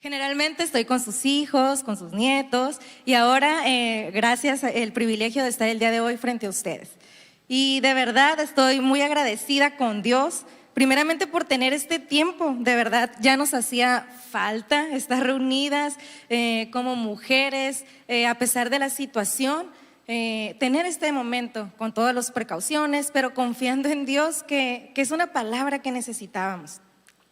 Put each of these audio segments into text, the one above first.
Generalmente estoy con sus hijos, con sus nietos y ahora gracias al privilegio de estar el día de hoy frente a ustedes. Y de verdad estoy muy agradecida con Dios, primeramente por tener este tiempo. De verdad ya nos hacía falta estar reunidas como mujeres, a pesar de la situación, tener este momento con todas las precauciones, pero confiando en Dios que es una palabra que necesitábamos.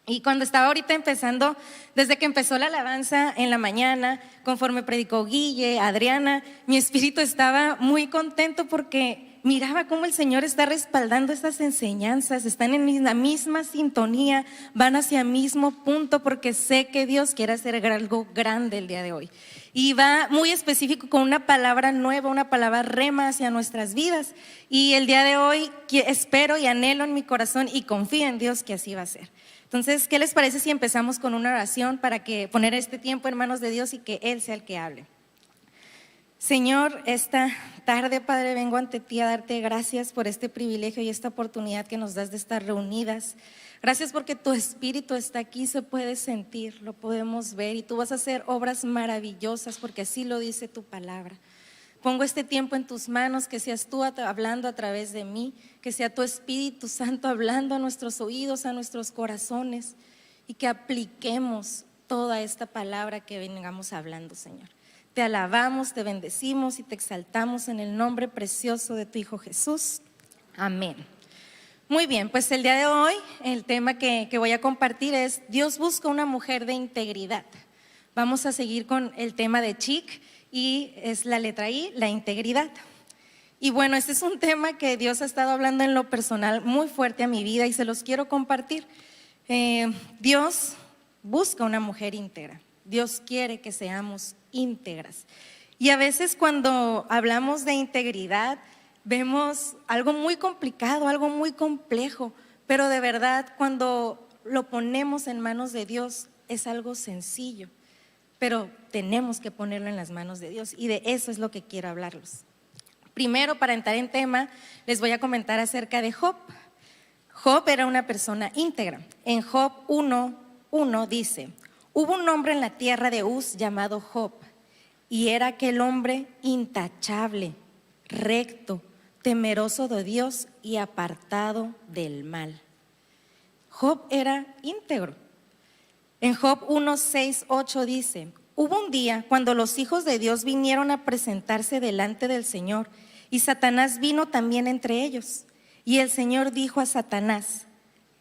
Y cuando estaba ahorita empezando, desde que empezó la alabanza en la mañana, conforme predicó Guille, Adriana, mi espíritu estaba muy contento porque miraba cómo el Señor está respaldando estas enseñanzas, están en la misma sintonía, van hacia el mismo punto, porque sé que Dios quiere hacer algo grande el día de hoy. Y va muy específico con una palabra nueva, una palabra rema hacia nuestras vidas. Y el día de hoy espero y anhelo en mi corazón y confío en Dios que así va a ser. Entonces, ¿qué les parece si empezamos con una oración para poner este tiempo en manos de Dios y que Él sea el que hable? Señor, esta tarde, Padre, vengo ante ti a darte gracias por este privilegio y esta oportunidad que nos das de estar reunidas. Gracias porque tu Espíritu está aquí, se puede sentir, lo podemos ver y tú vas a hacer obras maravillosas porque así lo dice tu palabra. Pongo este tiempo en tus manos, que seas tú hablando a través de mí, que sea tu Espíritu Santo hablando a nuestros oídos, a nuestros corazones y que apliquemos toda esta palabra que vengamos hablando, Señor. Te alabamos, te bendecimos y te exaltamos en el nombre precioso de tu Hijo Jesús. Amén. Muy bien, pues el día de hoy el tema que voy a compartir es Dios busca una mujer de integridad. Vamos a seguir con el tema de Chic y es la letra I, la integridad. Y bueno, este es un tema que Dios ha estado hablando en lo personal muy fuerte a mi vida y se los quiero compartir. Dios busca una mujer íntegra. Dios quiere que seamos íntegras. Y a veces cuando hablamos de integridad vemos algo muy complicado, algo muy complejo, pero de verdad cuando lo ponemos en manos de Dios es algo sencillo, pero tenemos que ponerlo en las manos de Dios y de eso es lo que quiero hablarles. Primero, para entrar en tema, les voy a comentar acerca de Job. Job era una persona íntegra. En Job 1:1 dice: hubo un hombre en la tierra de Uz llamado Job, y era aquel hombre intachable, recto, temeroso de Dios y apartado del mal. Job era íntegro. En Job 1:6-8 dice: hubo un día cuando los hijos de Dios vinieron a presentarse delante del Señor, y Satanás vino también entre ellos. Y el Señor dijo a Satanás: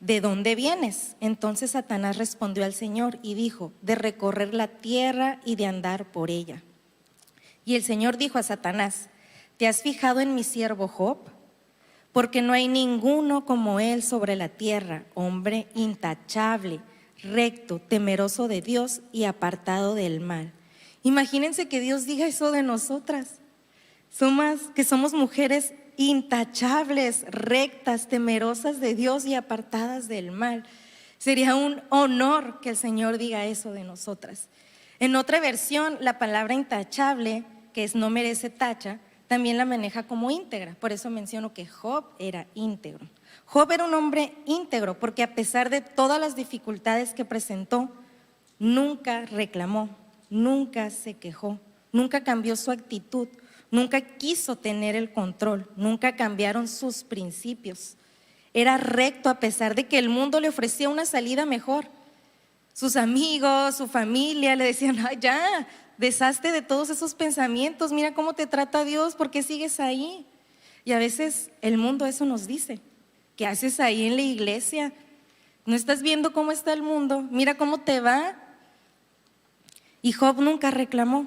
¿de dónde vienes? Entonces Satanás respondió al Señor y dijo: de recorrer la tierra y de andar por ella. Y el Señor dijo a Satanás: ¿te has fijado en mi siervo Job? Porque no hay ninguno como él sobre la tierra, hombre intachable, recto, temeroso de Dios y apartado del mal. Imagínense que Dios diga eso de nosotras. Que somos mujeres intachables, rectas, temerosas de Dios y apartadas del mal. Sería un honor que el Señor diga eso de nosotras. En otra versión, la palabra intachable, que es no merece tacha, también la maneja como íntegra. Por eso menciono que Job era íntegro. Job era un hombre íntegro porque a pesar de todas las dificultades que presentó, nunca reclamó, nunca se quejó, nunca cambió su actitud, nunca quiso tener el control, nunca cambiaron sus principios. Era recto a pesar de que el mundo le ofrecía una salida mejor. Sus amigos, su familia le decían: ay, ya, deshazte de todos esos pensamientos, mira cómo te trata Dios, ¿por qué sigues ahí? Y a veces el mundo eso nos dice: ¿qué haces ahí en la iglesia? ¿No estás viendo cómo está el mundo? Mira cómo te va. Y Job nunca reclamó,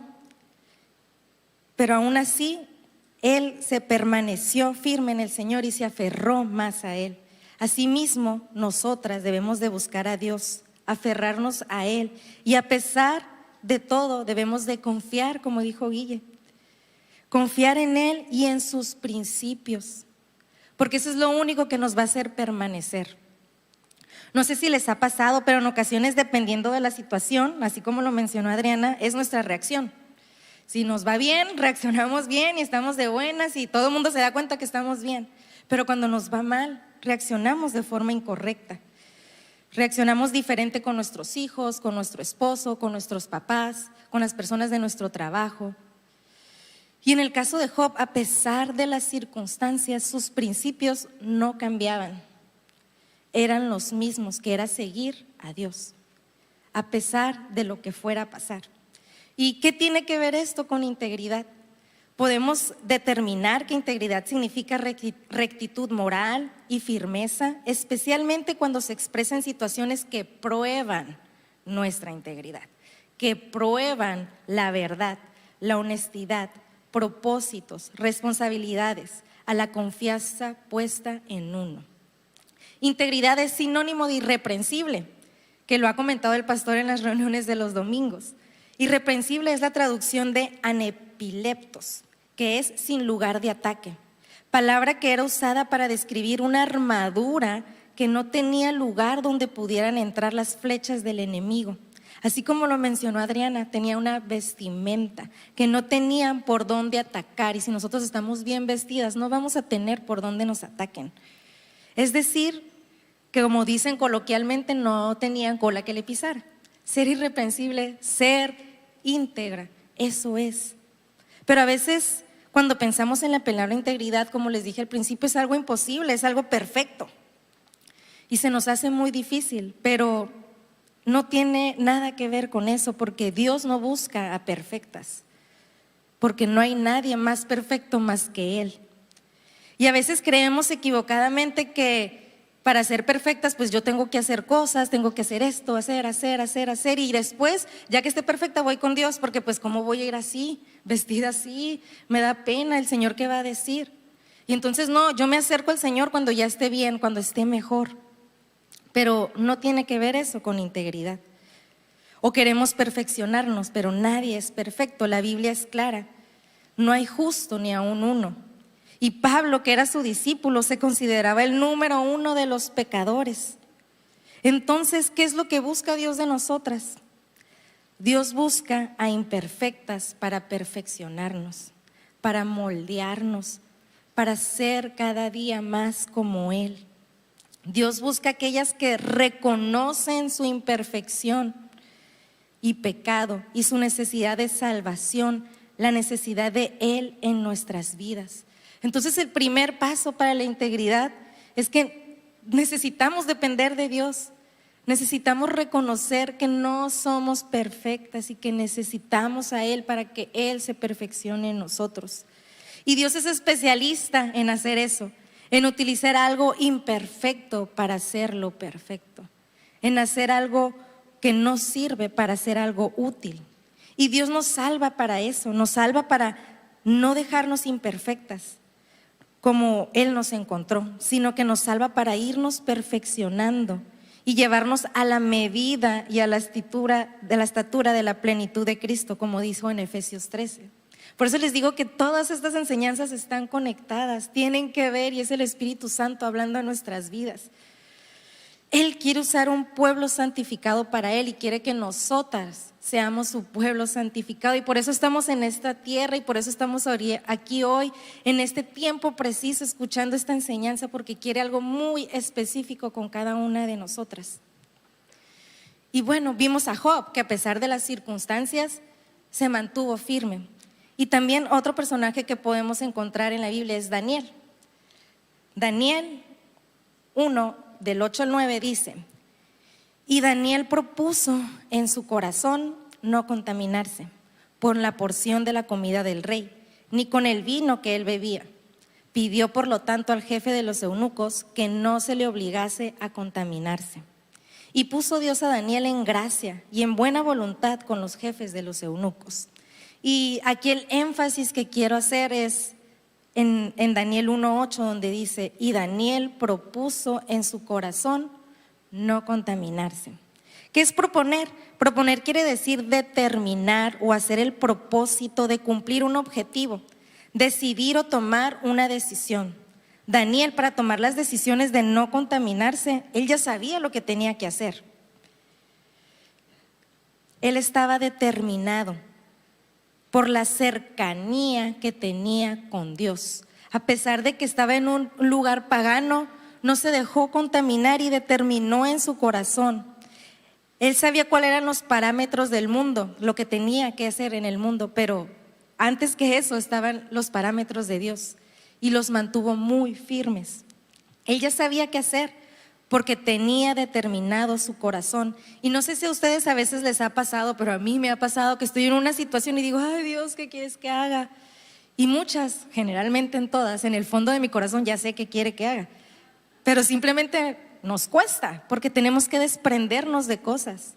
pero aún así él se permaneció firme en el Señor y se aferró más a Él. Asimismo, nosotras debemos de buscar a Dios, aferrarnos a Él, y a pesar de todo debemos de confiar, como dijo Guille, confiar en Él y en sus principios, porque eso es lo único que nos va a hacer permanecer. No sé si les ha pasado, pero en ocasiones, dependiendo de la situación, así como lo mencionó Adriana, es nuestra reacción. Si nos va bien, reaccionamos bien y estamos de buenas y todo el mundo se da cuenta que estamos bien. Pero cuando nos va mal, reaccionamos de forma incorrecta. Reaccionamos diferente con nuestros hijos, con nuestro esposo, con nuestros papás, con las personas de nuestro trabajo. Y en el caso de Job, a pesar de las circunstancias, sus principios no cambiaban. Eran los mismos, que era seguir a Dios, a pesar de lo que fuera a pasar. ¿Y qué tiene que ver esto con integridad? Podemos determinar que integridad significa rectitud moral y firmeza, especialmente cuando se expresa en situaciones que prueban nuestra integridad, que prueban la verdad, la honestidad, propósitos, responsabilidades, a la confianza puesta en uno. Integridad es sinónimo de irreprensible, que lo ha comentado el pastor en las reuniones de los domingos. Irreprensible es la traducción de anepileptos, que es sin lugar de ataque, palabra que era usada para describir una armadura que no tenía lugar donde pudieran entrar las flechas del enemigo. Así como lo mencionó Adriana, tenía una vestimenta que no tenían por dónde atacar, y si nosotros estamos bien vestidas no vamos a tener por dónde nos ataquen. Es decir, que como dicen coloquialmente, no tenían cola que le pisara. Ser irreprensible, ser íntegra, eso es. Pero a veces cuando pensamos en la palabra integridad, como les dije al principio, es algo imposible, es algo perfecto. Y se nos hace muy difícil, pero no tiene nada que ver con eso, porque Dios no busca a perfectas, porque no hay nadie más perfecto más que Él. Y a veces creemos equivocadamente que para ser perfectas, pues yo tengo que hacer cosas, tengo que hacer esto, hacer, y después, ya que esté perfecta, voy con Dios, porque pues ¿cómo voy a ir así, vestida así? Me da pena, el Señor ¿qué va a decir? Y entonces no, yo me acerco al Señor cuando ya esté bien, cuando esté mejor. Pero no tiene que ver eso con integridad. O queremos perfeccionarnos, pero nadie es perfecto, la Biblia es clara, no hay justo ni aún uno. Y Pablo, que era su discípulo, se consideraba el número 1 de los pecadores. Entonces, ¿qué es lo que busca Dios de nosotras? Dios busca a imperfectas para perfeccionarnos, para moldearnos, para ser cada día más como Él. Dios busca a aquellas que reconocen su imperfección y pecado y su necesidad de salvación, la necesidad de Él en nuestras vidas. Entonces el primer paso para la integridad es que necesitamos depender de Dios, necesitamos reconocer que no somos perfectas y que necesitamos a Él para que Él se perfeccione en nosotros. Y Dios es especialista en hacer eso, en utilizar algo imperfecto para hacerlo perfecto, en hacer algo que no sirve para hacer algo útil. Y Dios nos salva para eso, nos salva para no dejarnos imperfectas como Él nos encontró, sino que nos salva para irnos perfeccionando y llevarnos a la medida y a la estatura de la plenitud de Cristo, como dijo en Efesios 13. Por eso les digo que todas estas enseñanzas están conectadas, tienen que ver, y es el Espíritu Santo hablando a nuestras vidas. Él quiere usar un pueblo santificado para Él y quiere que nosotras seamos su pueblo santificado, y por eso estamos en esta tierra y por eso estamos aquí hoy en este tiempo preciso escuchando esta enseñanza, porque quiere algo muy específico con cada una de nosotras. Y bueno, vimos a Job, que a pesar de las circunstancias se mantuvo firme. Y también otro personaje que podemos encontrar en la Biblia es Daniel. Daniel 1, del 8 al 9 dice: y Daniel propuso en su corazón no contaminarse por la porción de la comida del rey, ni con el vino que él bebía. Pidió por lo tanto al jefe de los eunucos que no se le obligase a contaminarse. Y puso Dios a Daniel en gracia y en buena voluntad con los jefes de los eunucos. Y aquí el énfasis que quiero hacer es en Daniel 1:8, donde dice: y Daniel propuso en su corazón no contaminarse. ¿Qué es proponer? Proponer quiere decir determinar o hacer el propósito de cumplir un objetivo, decidir o tomar una decisión. Daniel, para tomar las decisiones de no contaminarse, él ya sabía lo que tenía que hacer. Él estaba determinado por la cercanía que tenía con Dios. A pesar de que estaba en un lugar pagano, no se dejó contaminar y determinó en su corazón. Él sabía cuáles eran los parámetros del mundo, lo que tenía que hacer en el mundo, pero antes que eso estaban los parámetros de Dios y los mantuvo muy firmes. Él ya sabía qué hacer porque tenía determinado su corazón. Y no sé si a ustedes a veces les ha pasado, pero a mí me ha pasado que estoy en una situación y digo, ay Dios, ¿qué quieres que haga? Y muchas, generalmente en todas, en el fondo de mi corazón ya sé qué quiere que haga, pero simplemente nos cuesta porque tenemos que desprendernos de cosas.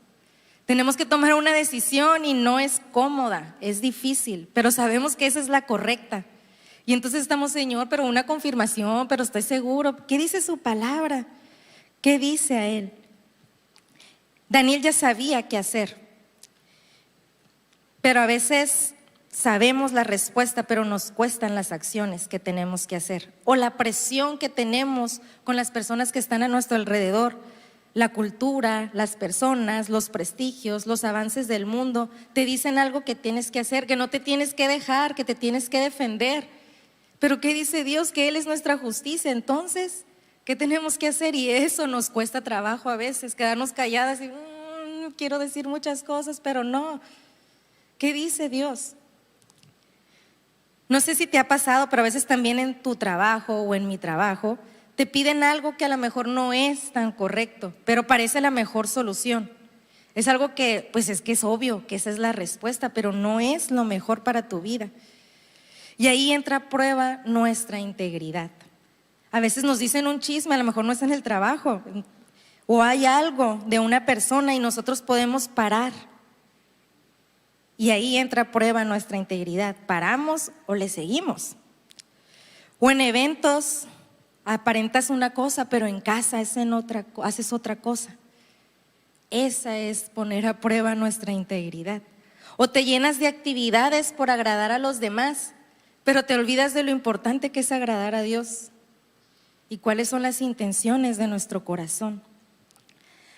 Tenemos que tomar una decisión y no es cómoda, es difícil, pero sabemos que esa es la correcta. Y entonces estamos, Señor, pero una confirmación, pero estoy seguro. ¿Qué dice su palabra? ¿Qué dice a él? Daniel ya sabía qué hacer, pero a veces sabemos la respuesta, pero nos cuestan las acciones que tenemos que hacer, o la presión que tenemos con las personas que están a nuestro alrededor. La cultura, las personas, los prestigios, los avances del mundo te dicen algo que tienes que hacer, que no te tienes que dejar, que te tienes que defender. Pero ¿qué dice Dios? Que Él es nuestra justicia. Entonces, ¿qué tenemos que hacer? Y eso nos cuesta trabajo a veces, quedarnos calladas y quiero decir muchas cosas, pero no. ¿Qué dice Dios? No sé si te ha pasado, pero a veces también en tu trabajo o en mi trabajo te piden algo que a lo mejor no es tan correcto, pero parece la mejor solución. Es algo que, pues es que es obvio que esa es la respuesta, pero no es lo mejor para tu vida. Y ahí entra a prueba nuestra integridad. A veces nos dicen un chisme, a lo mejor no es en el trabajo, o hay algo de una persona y nosotros podemos parar. Y ahí entra a prueba nuestra integridad. ¿Paramos o le seguimos? O en eventos aparentas una cosa, pero en casa haces otra cosa. Esa es poner a prueba nuestra integridad. O te llenas de actividades por agradar a los demás, pero te olvidas de lo importante que es agradar a Dios y cuáles son las intenciones de nuestro corazón.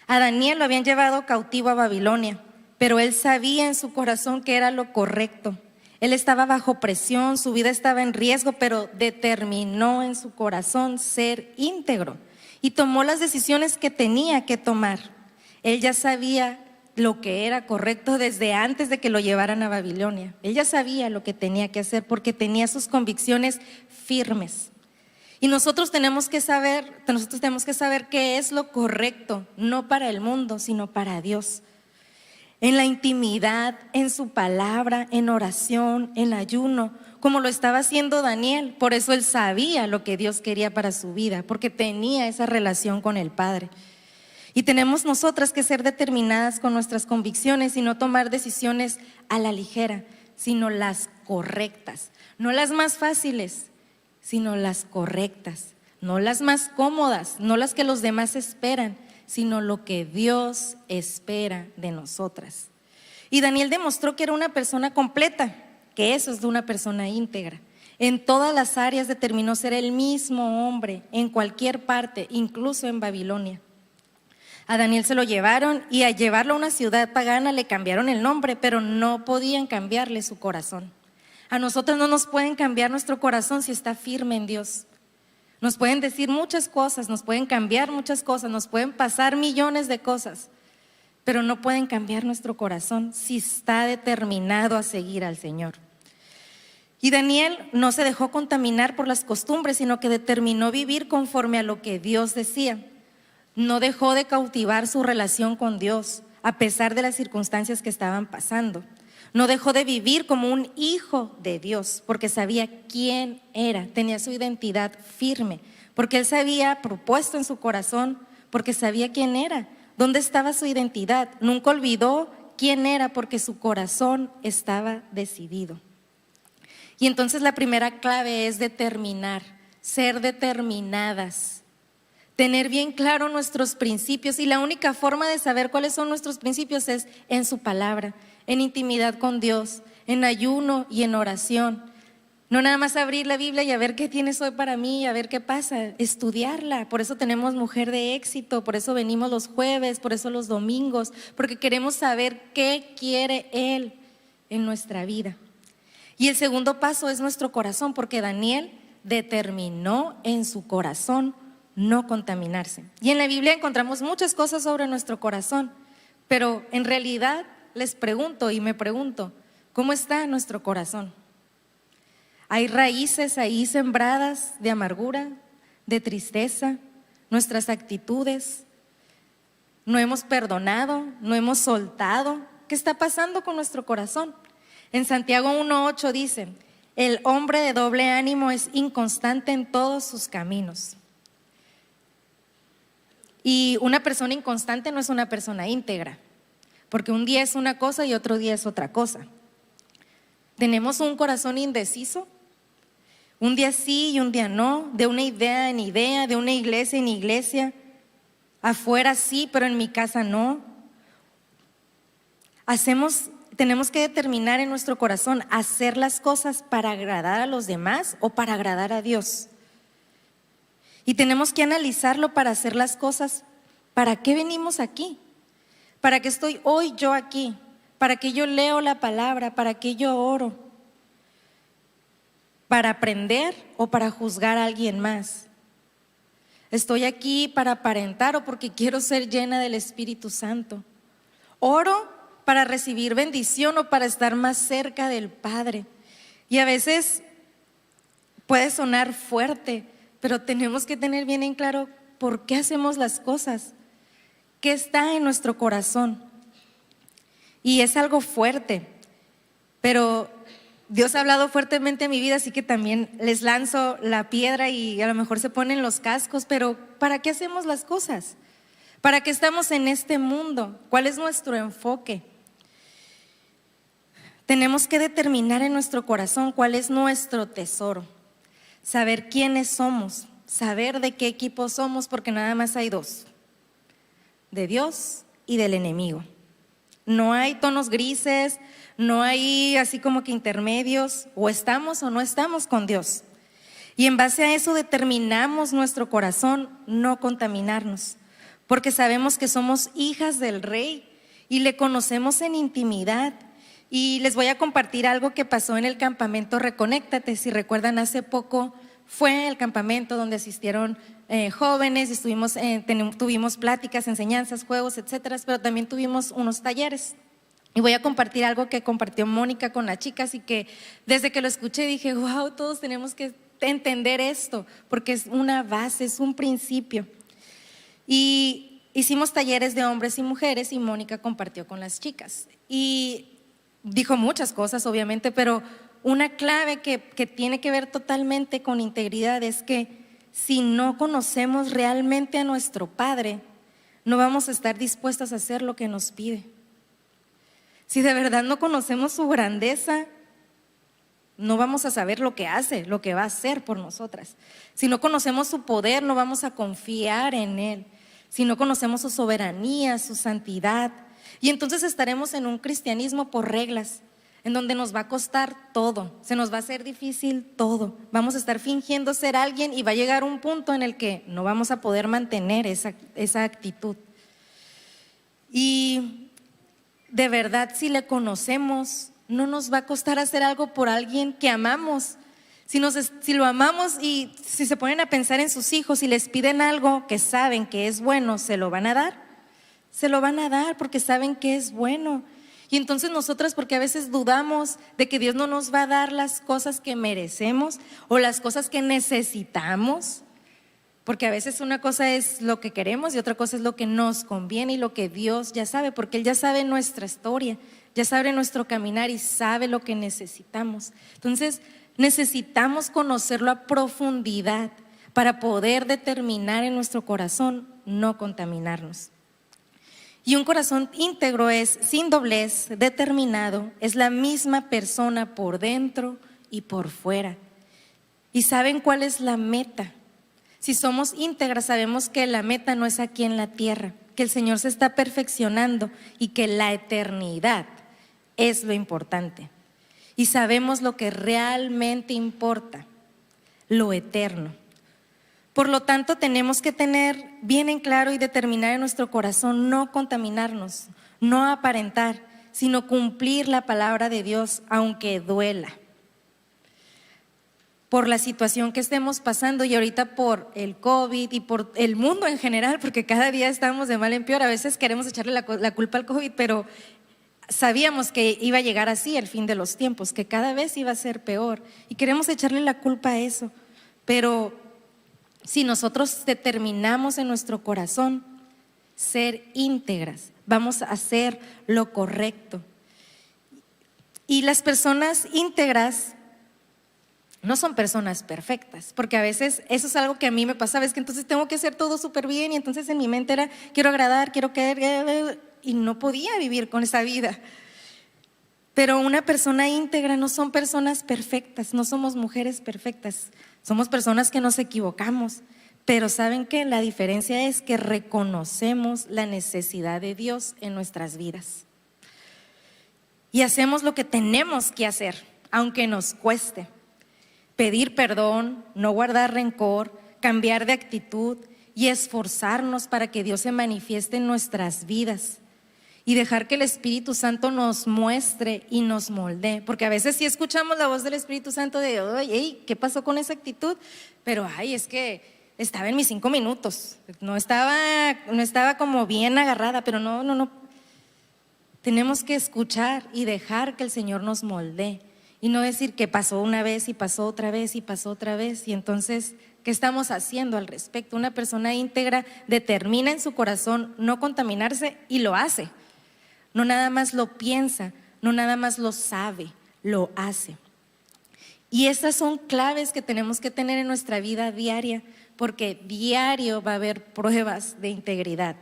A Daniel lo habían llevado cautivo a Babilonia, pero él sabía en su corazón que era lo correcto. Él estaba bajo presión, su vida estaba en riesgo, pero determinó en su corazón ser íntegro y tomó las decisiones que tenía que tomar. Él ya sabía lo que era correcto desde antes de que lo llevaran a Babilonia. Él ya sabía lo que tenía que hacer porque tenía sus convicciones firmes. Y nosotros tenemos que saber qué es lo correcto, no para el mundo, sino para Dios. En la intimidad, en su palabra, en oración, en ayuno, como lo estaba haciendo Daniel. Por eso él sabía lo que Dios quería para su vida, porque tenía esa relación con el Padre. Y tenemos nosotras que ser determinadas con nuestras convicciones y no tomar decisiones a la ligera, sino las correctas, no las más fáciles, sino las correctas, no las más cómodas, no las que los demás esperan, sino lo que Dios espera de nosotras. Y Daniel demostró que era una persona completa, que eso es de una persona íntegra. En todas las áreas determinó ser el mismo hombre, en cualquier parte, incluso en Babilonia. A Daniel se lo llevaron y al llevarlo a una ciudad pagana le cambiaron el nombre, pero no podían cambiarle su corazón. A nosotros no nos pueden cambiar nuestro corazón si está firme en Dios. Nos pueden decir muchas cosas, nos pueden cambiar muchas cosas, nos pueden pasar millones de cosas, pero no pueden cambiar nuestro corazón si está determinado a seguir al Señor. Y Daniel no se dejó contaminar por las costumbres, sino que determinó vivir conforme a lo que Dios decía. No dejó de cautivar su relación con Dios, a pesar de las circunstancias que estaban pasando. No dejó de vivir como un hijo de Dios, porque sabía quién era, tenía su identidad firme, porque él se había propuesto en su corazón, porque sabía quién era, dónde estaba su identidad. Nunca olvidó quién era, porque su corazón estaba decidido. Y entonces la primera clave es determinar, ser determinadas, tener bien claro nuestros principios. Y la única forma de saber cuáles son nuestros principios es en su palabra, en intimidad con Dios, en ayuno y en oración. No nada más abrir la Biblia y a ver qué tienes hoy para mí, a ver qué pasa, estudiarla. Por eso tenemos Mujer de Éxito, por eso venimos los jueves, por eso los domingos, porque queremos saber qué quiere Él en nuestra vida. Y el segundo paso es nuestro corazón, porque Daniel determinó en su corazón no contaminarse. Y en la Biblia encontramos muchas cosas sobre nuestro corazón, pero en realidad les pregunto y me pregunto, ¿cómo está nuestro corazón? ¿Hay raíces ahí sembradas de amargura, de tristeza, nuestras actitudes? ¿No hemos perdonado? ¿No hemos soltado? ¿Qué está pasando con nuestro corazón? En Santiago 1:8 dice, el hombre de doble ánimo es inconstante en todos sus caminos. Y una persona inconstante no es una persona íntegra, porque un día es una cosa y otro día es otra cosa. ¿Tenemos un corazón indeciso? Un día sí y un día no, de una idea en idea, de una iglesia en iglesia, afuera sí, pero en mi casa no. Tenemos que determinar en nuestro corazón hacer las cosas para agradar a los demás o para agradar a Dios. Y tenemos que analizarlo para hacer las cosas. ¿Para qué venimos aquí? ¿Para qué estoy hoy yo aquí? ¿Para qué yo leo la palabra? ¿Para qué yo oro? ¿Para aprender o para juzgar a alguien más? ¿Estoy aquí para aparentar o porque quiero ser llena del Espíritu Santo? ¿Oro para recibir bendición o para estar más cerca del Padre? Y a veces puede sonar fuerte, pero tenemos que tener bien en claro por qué hacemos las cosas, qué está en nuestro corazón. Y es algo fuerte, pero Dios ha hablado fuertemente en mi vida, así que también les lanzo la piedra y a lo mejor se ponen los cascos, pero ¿para qué hacemos las cosas? ¿Para qué estamos en este mundo? ¿Cuál es nuestro enfoque? Tenemos que determinar en nuestro corazón cuál es nuestro tesoro, saber quiénes somos, saber de qué equipo somos, porque nada más hay dos, de Dios y del enemigo. No hay tonos grises, no hay así como que intermedios, o estamos o no estamos con Dios. Y en base a eso determinamos nuestro corazón no contaminarnos, porque sabemos que somos hijas del Rey y le conocemos en intimidad. Y les voy a compartir algo que pasó en el campamento Reconéctate. Si recuerdan, hace poco fue el campamento donde asistieron jóvenes, tuvimos pláticas, enseñanzas, juegos, etcétera, pero también tuvimos unos talleres. Y voy a compartir algo que compartió Mónica con las chicas y que desde que lo escuché dije, wow, todos tenemos que entender esto, porque es una base, es un principio. Y hicimos talleres de hombres y mujeres y Mónica compartió con las chicas. Y dijo muchas cosas, obviamente, pero una clave que tiene que ver totalmente con integridad es que si no conocemos realmente a nuestro Padre, no vamos a estar dispuestas a hacer lo que nos pide. Si de verdad no conocemos su grandeza, no vamos a saber lo que hace, lo que va a hacer por nosotras. Si no conocemos su poder, no vamos a confiar en Él. Si no conocemos su soberanía, su santidad, y entonces estaremos en un cristianismo por reglas, en donde nos va a costar todo, se nos va a hacer difícil todo. Vamos a estar fingiendo ser alguien y va a llegar un punto en el que no vamos a poder mantener esa actitud. Y de verdad, si le conocemos, no nos va a costar hacer algo por alguien que amamos. Si lo amamos y si se ponen a pensar en sus hijos y les piden algo que saben que es bueno, ¿se lo van a dar? Se lo van a dar porque saben que es bueno. Y entonces nosotras, porque a veces dudamos de que Dios no nos va a dar las cosas que merecemos o las cosas que necesitamos, porque a veces una cosa es lo que queremos y otra cosa es lo que nos conviene y lo que Dios ya sabe, porque Él ya sabe nuestra historia, ya sabe nuestro caminar y sabe lo que necesitamos. Entonces necesitamos conocerlo a profundidad para poder determinar en nuestro corazón no contaminarnos. Y un corazón íntegro es sin doblez, determinado, es la misma persona por dentro y por fuera. ¿Y saben cuál es la meta? Si somos íntegras, sabemos que la meta no es aquí en la tierra, que el Señor se está perfeccionando y que la eternidad es lo importante. Y sabemos lo que realmente importa, lo eterno. Por lo tanto, tenemos que tener bien en claro y determinar en nuestro corazón no contaminarnos, no aparentar, sino cumplir la palabra de Dios, aunque duela. por la situación que estemos pasando y ahorita por el COVID y por el mundo en general, porque cada día estamos de mal en peor. A veces queremos echarle la culpa al COVID, pero sabíamos que iba a llegar así el fin de los tiempos, que cada vez iba a ser peor y queremos echarle la culpa a eso. Pero si nosotros determinamos en nuestro corazón ser íntegras, vamos a hacer lo correcto. Y las personas íntegras no son personas perfectas, porque a veces eso es algo que a mí me pasaba, es que entonces tengo que hacer todo súper bien y entonces en mi mente era quiero agradar, quiero querer, y no podía vivir con esa vida. Pero una persona íntegra no son personas perfectas, no somos mujeres perfectas, somos personas que nos equivocamos, pero ¿saben qué? La diferencia es que reconocemos la necesidad de Dios en nuestras vidas y hacemos lo que tenemos que hacer, aunque nos cueste. Pedir perdón, no guardar rencor, cambiar de actitud y esforzarnos para que Dios se manifieste en nuestras vidas y dejar que el Espíritu Santo nos muestre y nos moldee, porque a veces sí escuchamos la voz del Espíritu Santo de oye, ¿qué pasó con esa actitud? Pero es que estaba en mis 5 minutos, no estaba como bien agarrada, pero no, tenemos que escuchar y dejar que el Señor nos moldee. Y no decir que pasó una vez y pasó otra vez y pasó otra vez. Y entonces, ¿qué estamos haciendo al respecto? Una persona íntegra determina en su corazón no contaminarse y lo hace. No nada más lo piensa, no nada más lo sabe, lo hace. Y esas son claves que tenemos que tener en nuestra vida diaria, porque diario va a haber pruebas de integridad.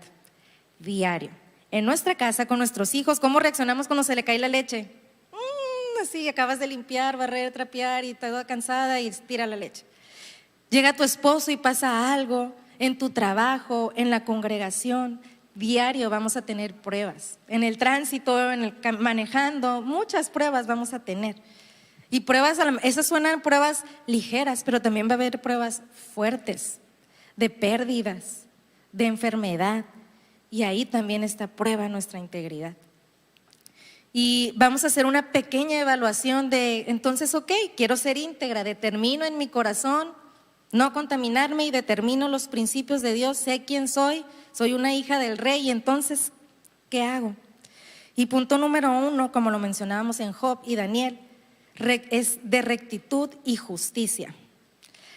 Diario. En nuestra casa, con nuestros hijos, ¿cómo reaccionamos cuando se le cae la leche? Así, acabas de limpiar, barrer, trapear y toda cansada y tira la leche. Llega tu esposo y pasa algo en tu trabajo, en la congregación. Diario vamos a tener pruebas. En el tránsito, manejando, muchas pruebas vamos a tener. Y pruebas, esas suenan pruebas ligeras, pero también va a haber pruebas fuertes, de pérdidas, de enfermedad. Y ahí también está prueba nuestra integridad. Y vamos a hacer una pequeña evaluación de, entonces, quiero ser íntegra, determino en mi corazón no contaminarme y determino los principios de Dios, sé quién soy una hija del Rey, y entonces, ¿qué hago? Y punto número 1, como lo mencionábamos en Job y Daniel, es de rectitud y justicia.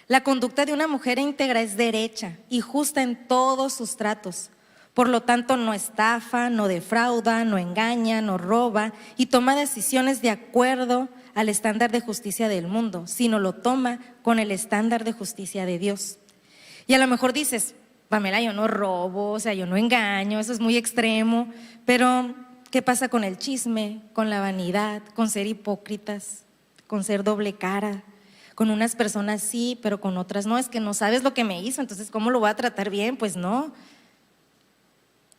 La conducta de una mujer íntegra es derecha y justa en todos sus tratos. Por lo tanto, no estafa, no defrauda, no engaña, no roba y toma decisiones de acuerdo al estándar de justicia del mundo, sino lo toma con el estándar de justicia de Dios. Y a lo mejor dices, Pamela, yo no robo, yo no engaño, eso es muy extremo, pero ¿qué pasa con el chisme, con la vanidad, con ser hipócritas, con ser doble cara? Con unas personas sí, pero con otras no, es que no sabes lo que me hizo, entonces ¿cómo lo voy a tratar bien? Pues no.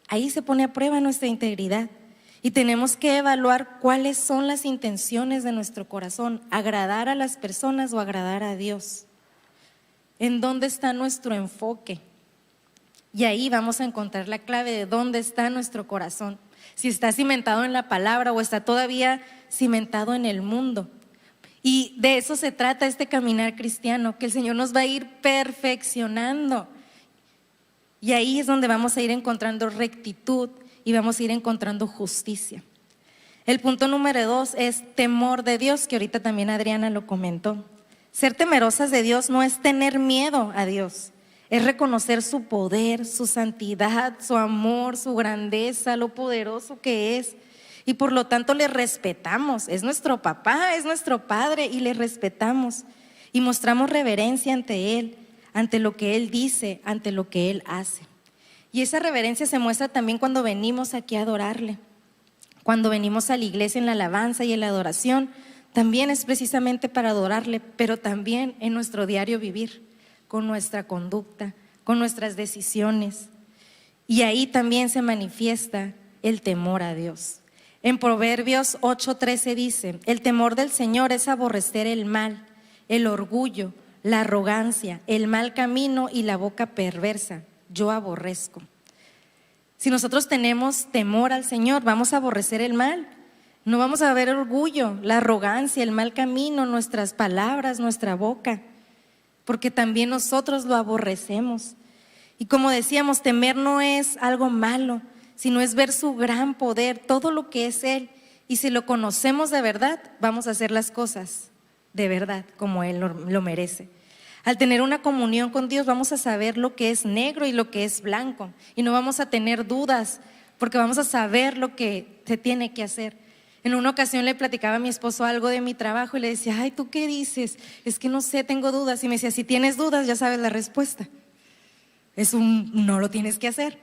Ahí se pone a prueba nuestra integridad y tenemos que evaluar cuáles son las intenciones de nuestro corazón, agradar a las personas o agradar a Dios. ¿En dónde está nuestro enfoque? Y ahí vamos a encontrar la clave de dónde está nuestro corazón. Si está cimentado en la palabra o está todavía cimentado en el mundo. Y de eso se trata este caminar cristiano, que el Señor nos va a ir perfeccionando. Y ahí es donde vamos a ir encontrando rectitud y vamos a ir encontrando justicia. El punto número 2 es temor de Dios, que ahorita también Adriana lo comentó. Ser temerosas de Dios no es tener miedo a Dios, es reconocer su poder, su santidad, su amor, su grandeza, lo poderoso que es. Y por lo tanto le respetamos, es nuestro papá, es nuestro padre y le respetamos. Y mostramos reverencia ante Él, ante lo que Él dice, ante lo que Él hace. Y esa reverencia se muestra también cuando venimos aquí a adorarle. Cuando venimos a la iglesia en la alabanza y en la adoración, también es precisamente para adorarle, pero también en nuestro diario vivir, con nuestra conducta, con nuestras decisiones. Y ahí también se manifiesta el temor a Dios. En Proverbios 8:13 dice, el temor del Señor es aborrecer el mal, el orgullo, la arrogancia, el mal camino y la boca perversa. Yo aborrezco. Si nosotros tenemos temor al Señor, vamos a aborrecer el mal. No vamos a ver orgullo, la arrogancia, el mal camino, nuestras palabras, nuestra boca, porque también nosotros lo aborrecemos. Y como decíamos, temer no es algo malo, sino es ver su gran poder, todo lo que es Él. Y si lo conocemos de verdad, vamos a hacer las cosas de verdad, como Él lo merece. Al tener una comunión con Dios, vamos a saber lo que es negro y lo que es blanco. Y no vamos a tener dudas, porque vamos a saber lo que se tiene que hacer. En una ocasión le platicaba a mi esposo algo de mi trabajo y le decía, ay, ¿tú qué dices? Es que no sé, tengo dudas. Y me decía, si tienes dudas, ya sabes la respuesta. No lo tienes que hacer.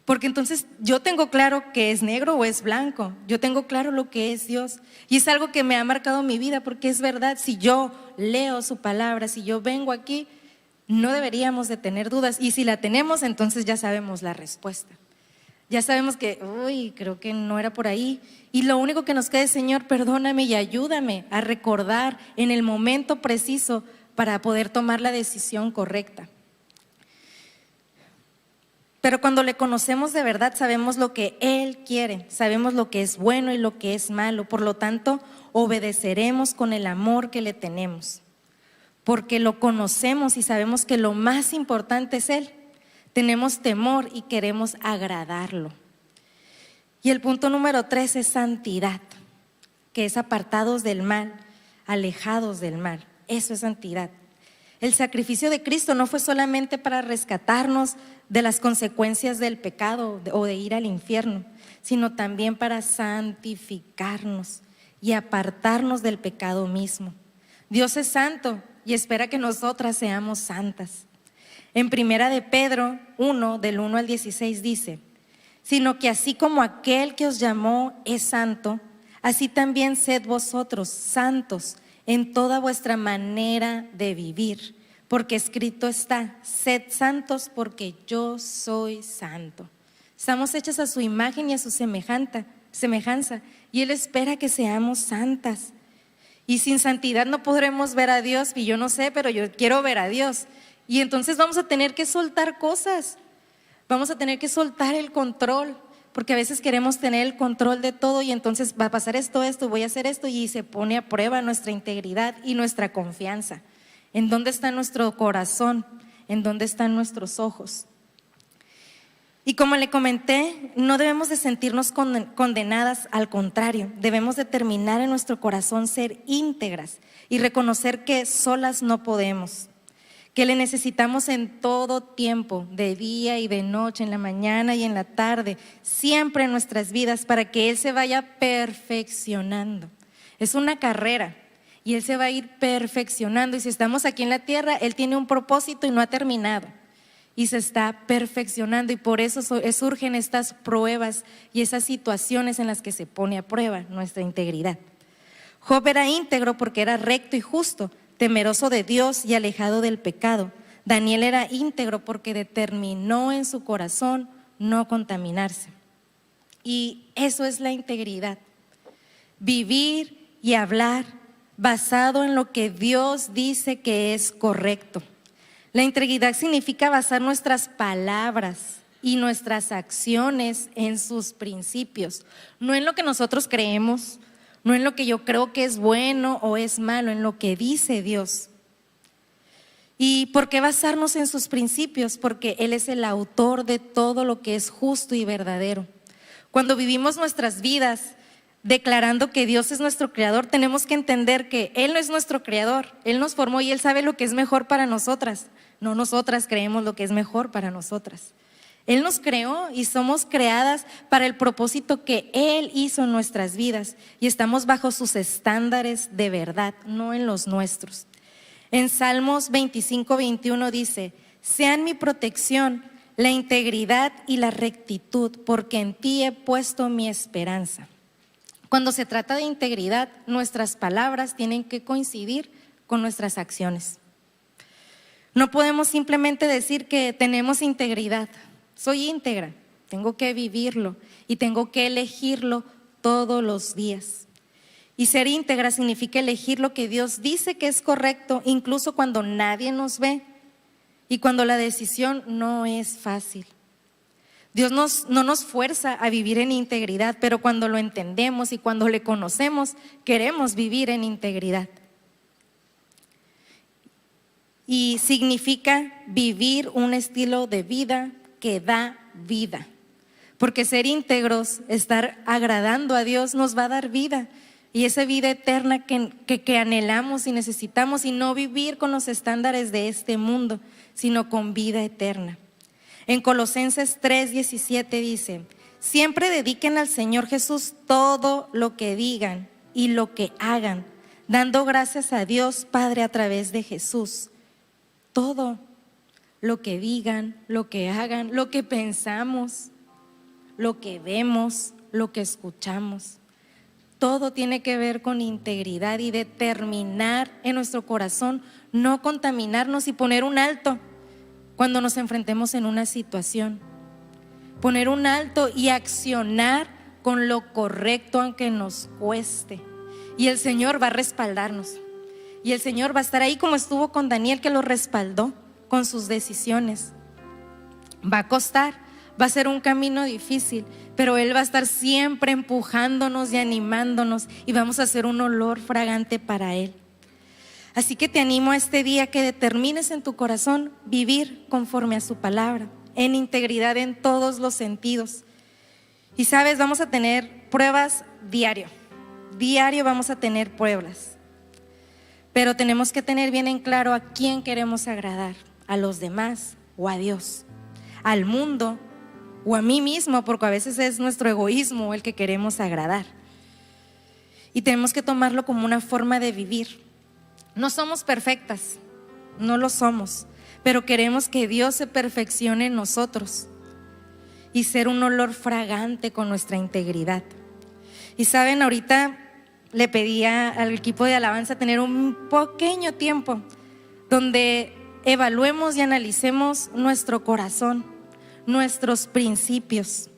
Porque entonces yo tengo claro que es negro o es blanco. Yo tengo claro lo que es Dios. Y es algo que me ha marcado mi vida, porque es verdad, si yo leo su palabra, si yo vengo aquí, no deberíamos de tener dudas. Y si la tenemos, entonces ya sabemos la respuesta. Ya sabemos que, creo que no era por ahí. Y lo único que nos queda es, Señor, perdóname y ayúdame a recordar en el momento preciso para poder tomar la decisión correcta. Pero cuando le conocemos de verdad, sabemos lo que Él quiere, sabemos lo que es bueno y lo que es malo. Por lo tanto, obedeceremos con el amor que le tenemos, porque lo conocemos y sabemos que lo más importante es Él. Tenemos temor y queremos agradarlo. Y el punto número 3 es santidad, que es apartados del mal, alejados del mal. Eso es santidad. El sacrificio de Cristo no fue solamente para rescatarnos de las consecuencias del pecado o de ir al infierno, sino también para santificarnos y apartarnos del pecado mismo. Dios es santo y espera que nosotras seamos santas. En Primera de Pedro 1, del 1 al 16 dice, sino que así como aquel que os llamó es santo, así también sed vosotros santos en toda vuestra manera de vivir, porque escrito está, sed santos porque yo soy santo. Estamos hechas a su imagen y a su semejanza, y Él espera que seamos santas. Y sin santidad no podremos ver a Dios, y yo no sé, pero yo quiero ver a Dios. Y entonces vamos a tener que soltar cosas, vamos a tener que soltar el control, porque a veces queremos tener el control de todo y entonces va a pasar esto, voy a hacer esto, y se pone a prueba nuestra integridad y nuestra confianza. ¿En dónde está nuestro corazón? ¿En dónde están nuestros ojos? Y como le comenté, no debemos de sentirnos condenadas, al contrario, debemos determinar en nuestro corazón ser íntegras y reconocer que solas no podemos, que le necesitamos en todo tiempo, de día y de noche, en la mañana y en la tarde, siempre en nuestras vidas, para que Él se vaya perfeccionando. Es una carrera y Él se va a ir perfeccionando, y si estamos aquí en la tierra, Él tiene un propósito y no ha terminado, y se está perfeccionando, y por eso surgen estas pruebas y esas situaciones en las que se pone a prueba nuestra integridad. Job era íntegro porque era recto y justo, temeroso de Dios y alejado del pecado. Daniel era íntegro porque determinó en su corazón no contaminarse. Y eso es la integridad, vivir y hablar basado en lo que Dios dice que es correcto. La integridad significa basar nuestras palabras y nuestras acciones en sus principios, no en lo que nosotros creemos, no en lo que yo creo que es bueno o es malo, en lo que dice Dios. ¿Y por qué basarnos en sus principios? Porque Él es el autor de todo lo que es justo y verdadero. Cuando vivimos nuestras vidas declarando que Dios es nuestro creador, tenemos que entender que Él no es nuestro creador, Él nos formó y Él sabe lo que es mejor para nosotras, no nosotras creemos lo que es mejor para nosotras. Él nos creó y somos creadas para el propósito que Él hizo en nuestras vidas, y estamos bajo sus estándares de verdad, no en los nuestros. En Salmos 25:21 dice, sean mi protección la integridad y la rectitud, porque en ti he puesto mi esperanza. Cuando se trata de integridad, nuestras palabras tienen que coincidir con nuestras acciones. No podemos simplemente decir que tenemos integridad. Soy íntegra, tengo que vivirlo y tengo que elegirlo todos los días. Y ser íntegra significa elegir lo que Dios dice que es correcto, incluso cuando nadie nos ve y cuando la decisión no es fácil. Dios no nos fuerza a vivir en integridad, pero cuando lo entendemos y cuando le conocemos, queremos vivir en integridad. Y significa vivir un estilo de vida que da vida. Porque ser íntegros, estar agradando a Dios, nos va a dar vida. Y esa vida eterna que anhelamos y necesitamos, y no vivir con los estándares de este mundo, sino con vida eterna. En Colosenses 3:17 dice: siempre dediquen al Señor Jesús todo lo que digan y lo que hagan, dando gracias a Dios Padre a través de Jesús. Todo lo que digan, lo que hagan, lo que pensamos, lo que vemos, lo que escuchamos, todo tiene que ver con integridad y determinar en nuestro corazón no contaminarnos y poner un alto cuando nos enfrentemos en una situación. Poner un alto y accionar con lo correcto aunque nos cueste. Y el Señor va a respaldarnos. Y el Señor va a estar ahí como estuvo con Daniel, que lo respaldó con sus decisiones. Va a costar, va a ser un camino difícil, pero Él va a estar siempre empujándonos y animándonos, y vamos a hacer un olor fragante para Él. Así que te animo a este día que determines en tu corazón vivir conforme a su palabra, en integridad en todos los sentidos. Y sabes, vamos a tener pruebas diario vamos a tener pruebas. Pero tenemos que tener bien en claro a quién queremos agradar, a los demás o a Dios, al mundo o a mí mismo, porque a veces es nuestro egoísmo el que queremos agradar. Y tenemos que tomarlo como una forma de vivir. No somos perfectas, no lo somos, pero queremos que Dios se perfeccione en nosotros y ser un olor fragante con nuestra integridad. Y saben, ahorita le pedía al equipo de alabanza tener un pequeño tiempo donde evaluemos y analicemos nuestro corazón, nuestros principios.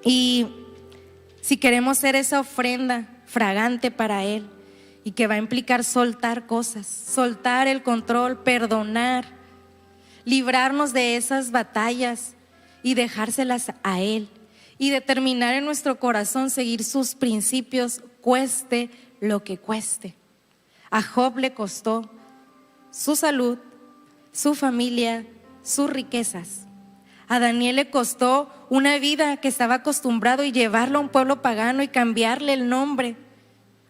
Y si queremos ser esa ofrenda fragante para Él, y que va a implicar soltar cosas, soltar el control, perdonar, librarnos de esas batallas y dejárselas a Él, y determinar en nuestro corazón seguir sus principios, cueste lo que cueste. A Job le costó su salud, su familia, sus riquezas. A Daniel le costó una vida que estaba acostumbrado y llevarlo a un pueblo pagano y cambiarle el nombre.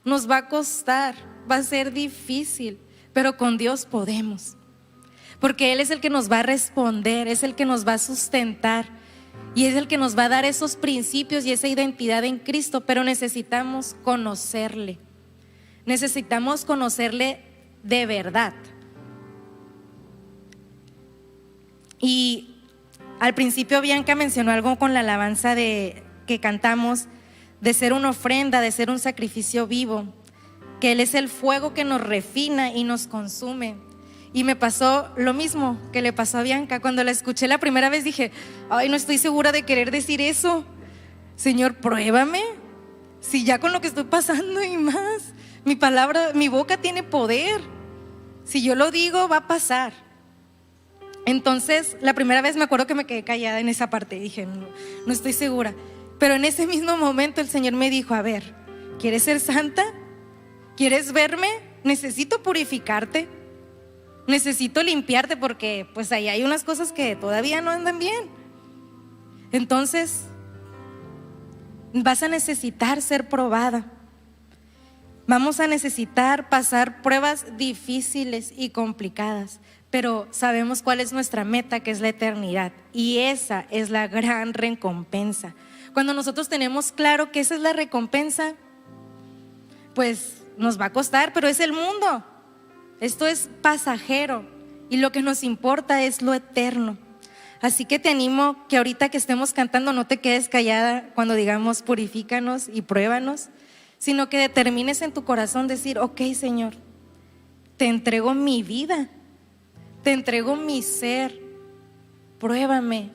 Nos va a costar, va a ser difícil, pero con Dios podemos, porque Él es el que nos va a responder, es el que nos va a sustentar y es el que nos va a dar esos principios y esa identidad en Cristo. Pero necesitamos conocerle de verdad. Y al principio Bianca mencionó algo con la alabanza que cantamos, de ser una ofrenda, de ser un sacrificio vivo, que Él es el fuego que nos refina y nos consume. Y me pasó lo mismo que le pasó a Bianca. Cuando la escuché la primera vez dije: ay, no estoy segura de querer decir eso. Señor, pruébame, si ya con lo que estoy pasando y más, mi palabra, mi boca tiene poder. Si yo lo digo, va a pasar. Entonces, la primera vez me acuerdo que me quedé callada en esa parte. Dije, no estoy segura. Pero en ese mismo momento el Señor me dijo: a ver, ¿quieres ser santa? ¿Quieres verme? Necesito purificarte, necesito limpiarte, porque pues ahí hay unas cosas que todavía no andan bien. Entonces vas a necesitar ser probada. Vamos a necesitar pasar pruebas difíciles y complicadas, pero sabemos cuál es nuestra meta, que es la eternidad, y esa es la gran recompensa. Cuando nosotros tenemos claro que esa es la recompensa, pues nos va a costar, pero es el mundo. Esto es pasajero y lo que nos importa es lo eterno. Así que te animo que ahorita que estemos cantando no te quedes callada cuando digamos purifícanos y pruébanos, sino que determines en tu corazón decir: ok, Señor, te entrego mi vida, te entrego mi ser, pruébame.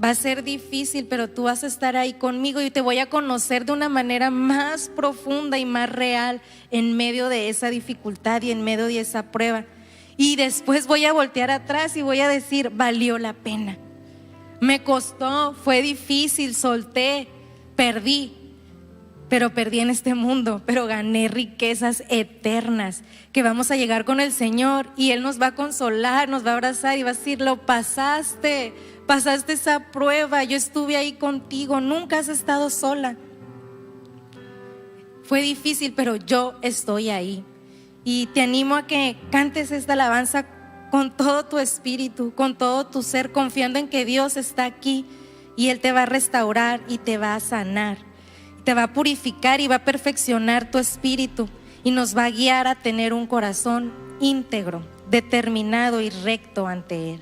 Va a ser difícil, pero tú vas a estar ahí conmigo y te voy a conocer de una manera más profunda y más real en medio de esa dificultad y en medio de esa prueba. Y después voy a voltear atrás y voy a decir: valió la pena, Me costó, fue difícil, solté, perdí. Pero perdí en este mundo, pero gané riquezas eternas, que vamos a llegar con el Señor y Él nos va a consolar, nos va a abrazar y va a decir: lo pasaste, pasaste esa prueba, yo estuve ahí contigo, nunca has estado sola. Fue difícil, pero yo estoy ahí. Y te animo a que cantes esta alabanza con todo tu espíritu, con todo tu ser, confiando en que Dios está aquí y Él te va a restaurar y te va a sanar. Te va a purificar y va a perfeccionar tu espíritu y nos va a guiar a tener un corazón íntegro, determinado y recto ante Él.